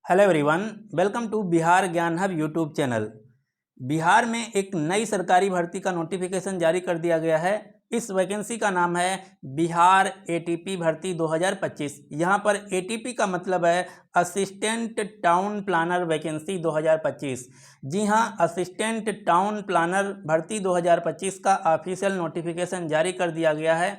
Hello everyone, welcome to Bihar Gyan hub YouTube channel. Bihar में एक नई सरकारी भर्ती का नोटिफिकेशन जारी कर दिया गया है। इस वैकेंसी का नाम है बिहार एटीपी भर्ती 2025। यहाँ पर एटीपी का मतलब है असिस्टेंट टाउन प्लानर वैकेंसी 2025। जी हाँ, असिस्टेंट टाउन प्लानर भर्ती 2025 का ऑफिशियल नोटिफिकेशन जारी कर दिया गया है।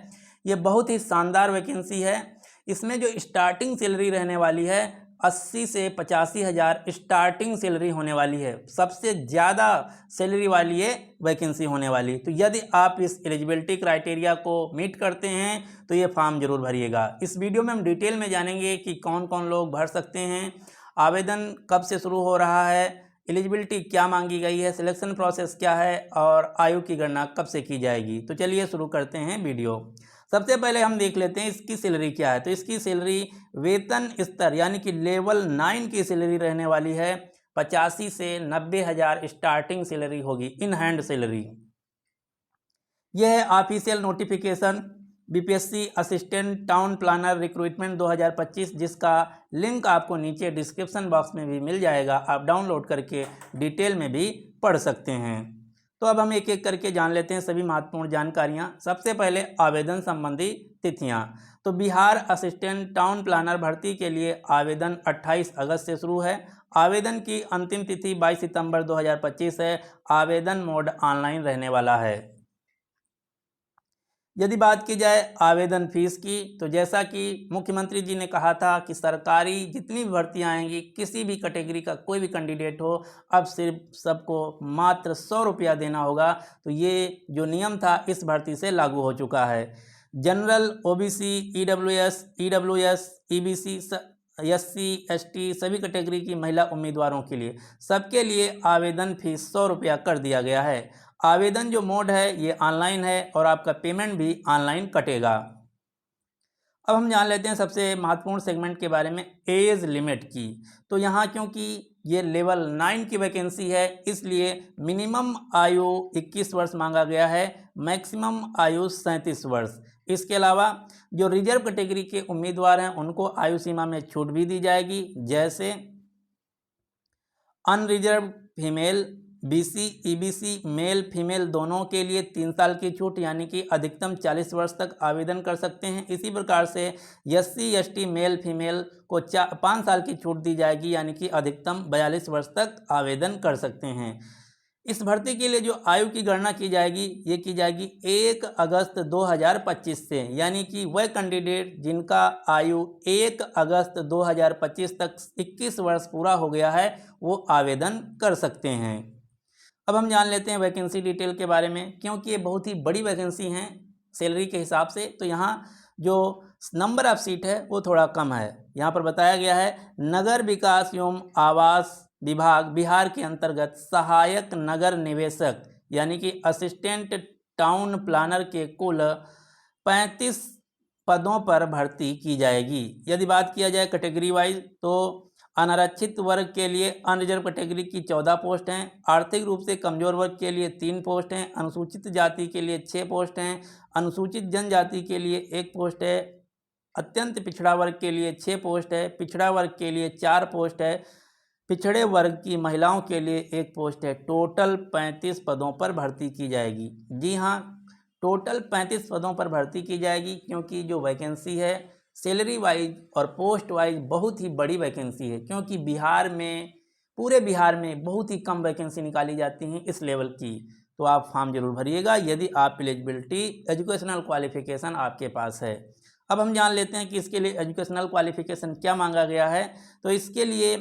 ये बहुत ही शानदार वैकेंसी है। इसमें जो स्टार्टिंग सैलरी रहने वाली है 80 से 85,000 स्टार्टिंग सैलरी होने वाली है। सबसे ज़्यादा सैलरी वाली ये वैकेंसी होने वाली। तो यदि आप इस एलिजिबिलिटी क्राइटेरिया को मीट करते हैं तो ये फॉर्म जरूर भरिएगा। इस वीडियो में हम डिटेल में जानेंगे कि कौन कौन लोग भर सकते हैं, आवेदन कब से शुरू हो रहा है, एलिजिबिलिटी क्या मांगी गई है, सिलेक्शन प्रोसेस क्या है और आयु की गणना कब से की जाएगी। तो चलिए शुरू करते हैं वीडियो। सबसे पहले हम देख लेते हैं इसकी सैलरी क्या है। तो इसकी सैलरी वेतन स्तर यानी कि लेवल 9 की सैलरी रहने वाली है। 85 से 90,000 स्टार्टिंग सैलरी होगी, इन हैंड सैलरी। यह है official notification BPSC assistant town planner recruitment 2025, जिसका लिंक आपको नीचे डिस्क्रिप्शन बॉक्स में भी मिल जाएगा। आप डाउनलोड करके डिटेल में भी पढ़ सकते हैं। तो अब हम एक एक करके जान लेते हैं सभी महत्वपूर्ण जानकारियां। सबसे पहले आवेदन संबंधी तिथियां। तो बिहार असिस्टेंट टाउन प्लानर भर्ती के लिए आवेदन 28 अगस्त से शुरू है। आवेदन की अंतिम तिथि 22 सितंबर 2025 है। आवेदन मोड ऑनलाइन रहने वाला है। यदि बात की जाए आवेदन फीस की, तो जैसा कि मुख्यमंत्री जी ने कहा था कि सरकारी जितनी भी भर्तियां आएंगी, किसी भी कैटेगरी का कोई भी कैंडिडेट हो, अब सिर्फ सबको मात्र 100 रुपया देना होगा। तो ये जो नियम था इस भर्ती से लागू हो चुका है। General, OBC, EWS, EBC, SC, ST सभी कैटेगरी की महिला उम्मीदवारों के लिए, सबके लिए आवेदन फीस 100 रुपया कर दिया गया है। आवेदन जो मोड है ये ऑनलाइन है और आपका पेमेंट भी ऑनलाइन कटेगा। अब हम जान लेते हैं सबसे महत्वपूर्ण सेगमेंट के बारे में, एज लिमिट की। तो यहाँ क्योंकि ये लेवल 9 की वैकेंसी है, इसलिए मिनिमम आयु 21 वर्ष मांगा गया है, मैक्सिमम आयु 37 वर्ष। इसके अलावा जो रिजर्व कैटेगरी के उम्मीदवार हैं उनको आयु सीमा में छूट भी दी जाएगी। जैसे unreserved female, BC, EBC male female दोनों के लिए 3 साल की छूट, यानी कि अधिकतम 40 वर्ष तक आवेदन कर सकते हैं। इसी प्रकार से एससी, एसटी मेल फीमेल को 5 साल की छूट दी जाएगी, यानी कि अधिकतम 42 वर्ष तक आवेदन कर सकते हैं। इस भर्ती के लिए जो आयु की गणना की जाएगी, ये की जाएगी 1 अगस्त 2025 से, यानी कि वह कैंडिडेट जिनका आयु 1 अगस्त 2025 तक 21 वर्ष पूरा हो गया है वो आवेदन कर सकते हैं। अब हम जान लेते हैं वैकेंसी डिटेल के बारे में। क्योंकि ये बहुत ही बड़ी वैकेंसी हैं सैलरी के हिसाब से, तो यहाँ जो नंबर ऑफ सीट है वो थोड़ा कम है। यहाँ पर बताया गया है नगर विकास एवं आवास विभाग बिहार के अंतर्गत सहायक नगर निवेशक यानी कि असिस्टेंट टाउन प्लानर के कुल 35 पदों पर भर्ती की जाएगी। यदि बात किया जाए कैटेगरी वाइज, तो अनारक्षित वर्ग के लिए अनरिजर्व कैटेगरी की 14 पोस्ट हैं, आर्थिक रूप से कमजोर वर्ग के लिए 3 पोस्ट हैं, अनुसूचित जाति के लिए 6 पोस्ट हैं, अनुसूचित जनजाति के लिए 1 पोस्ट है, अत्यंत पिछड़ा वर्ग के लिए 6 पोस्ट है, पिछड़ा वर्ग के लिए 4 पोस्ट है, पिछड़े वर्ग की महिलाओं के लिए 1 पोस्ट है। टोटल 35 पदों पर भर्ती की जाएगी। जी हाँ, टोटल 35 पदों पर भर्ती की जाएगी, क्योंकि जो वैकेंसी है सैलरी वाइज और पोस्ट वाइज बहुत ही बड़ी वैकेंसी है। क्योंकि बिहार में, पूरे बिहार में बहुत ही कम वैकेंसी निकाली जाती हैं इस लेवल की। तो आप फॉर्म जरूर भरिएगा यदि आप एलिजिबिलिटी एजुकेशनल क्वालिफिकेशन आपके पास है। अब हम जान लेते हैं कि इसके लिए एजुकेशनल क्वालिफिकेशन क्या मांगा गया है। तो इसके लिए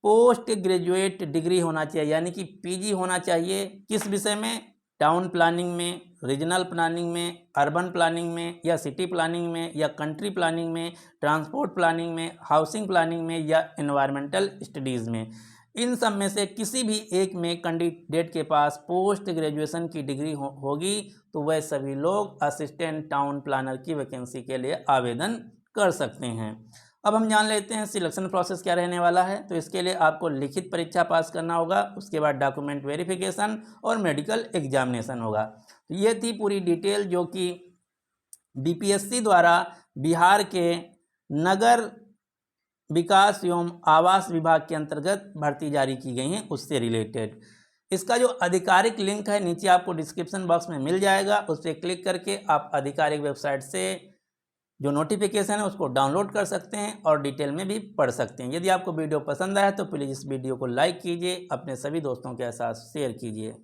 पोस्ट ग्रेजुएट डिग्री होना चाहिए, यानी कि पीजी होना चाहिए। किस विषय में? टाउन प्लानिंग में, रीजनल प्लानिंग में, अर्बन प्लानिंग में, या सिटी प्लानिंग में, या कंट्री प्लानिंग में, ट्रांसपोर्ट प्लानिंग में, हाउसिंग प्लानिंग में, या एनवायरमेंटल स्टडीज़ में। इन सब में से किसी भी एक में कैंडिडेट के पास पोस्ट ग्रेजुएशन की डिग्री होगी तो वह सभी लोग असिस्टेंट टाउन प्लानर की वैकेंसी के लिए आवेदन कर सकते हैं। अब हम जान लेते हैं सिलेक्शन प्रोसेस क्या रहने वाला है। तो इसके लिए आपको लिखित परीक्षा पास करना होगा, उसके बाद डॉक्यूमेंट वेरिफिकेशन और मेडिकल एग्जामिनेशन होगा। तो ये थी पूरी डिटेल जो कि बीपीएससी द्वारा बिहार के नगर विकास एवं आवास विभाग के अंतर्गत भर्ती जारी की गई हैं उससे रिलेटेड। इसका जो आधिकारिक लिंक है नीचे आपको डिस्क्रिप्शन बॉक्स में मिल जाएगा, उस पर क्लिक करके आप आधिकारिक वेबसाइट से जो नोटिफिकेशन है उसको डाउनलोड कर सकते हैं और डिटेल में भी पढ़ सकते हैं। यदि आपको वीडियो पसंद आया तो प्लीज़ इस वीडियो को लाइक कीजिए, अपने सभी दोस्तों के साथ शेयर कीजिए।